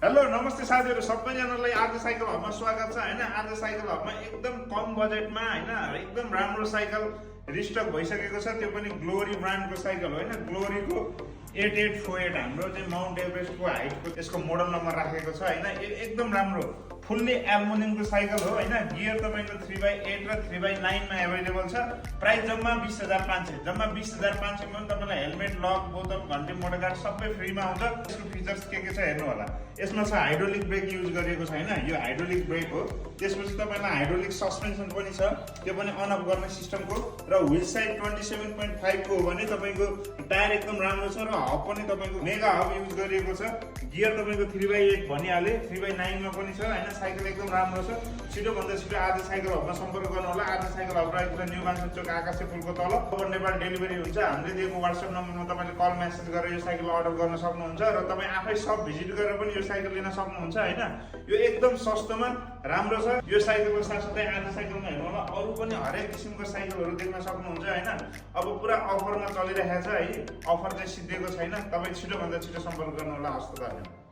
Hello नमस्ते साथीहरु सबैजनालाई आज साइकल हबमा स्वागत छ हैन। आज साइकल हबमा एकदम कम बजेटमा हैन एकदम राम्रो साइकल रिस्टक भइसकेको छ। त्यो पनि ग्लोरी ब्रान्डको साइकल हो हैन। ग्लोरीको 8848 हाम्रो चाहिँ माउन्ट एभरेस्टको हाइटको त्यसको मोडल नम्बर राखेको छ हैन। एकदम राम्रो फुल्ली एल्युमिनियमको साइकल हो हैन। गियर तपाईको 3x8 र 3x9 मा अवेलेबल छ। प्राइस जम्मा 20500 जम्मा 20500 मा तपाईलाई हेलमेट, लक, बोतल, घण्टी, मोटर गार्ड सबै फ्रीमा आउँछ। यसको फिचर्स के छ हेर्नु होला। यसमा छ हाइड्रोलिक ब्रेक युज गरिएको छ हैन। यो हाइड्रोलिक ब्रेक हो। त्यसपछि तपाईलाई हाइड्रोलिक सस्पेन्सन पनि छ, त्यो पनि अन अफ गर्ने सिस्टमको। र व्हील साइज 27.5 को हो भने तपाईको टायर एकदम राम्रो छ र हब पनि तपाईको मेगा हब युज गरिएको छ। गियर तपाईको 3x8 भनिहाले, 3x9 मा पनि छ हैन। साइकल एकदम राम्रो छ। छिटो भन्दा छिटो आज साइकल हबमा सम्पर्क गर्नु होला। आज साइकल हब रहेको छ न्यू मान्छे चोक आकाशे पुलको तल। ओभर नेपाल डेलिभरी हुन्छ। हामीले दिएको WhatsApp नम्बरमा तपाईले कल मेसेज गरेर यो साइकल अर्डर गर्न सक्नुहुन्छ र तपाई आफै सब भिजिट गरेर पनि यो साइकल लिन सक्नुहुन्छ हैन। यो एकदम सस्तोमा राम्रो छ। यो साइकलको साथसाथै आज साइकलमा हेर्नु होला अरु पनि हरेक किसिमको साइकलहरु देख्न सक्नुहुन्छ हैन। अब पुरा अफरमा चलिरहेको छ है। अफर चाहिँ सिद्धिएको छैन। तपाई छिटो भन्दा छिटो सम्पर्क गर्नु होला। हस्त धन्यवाद।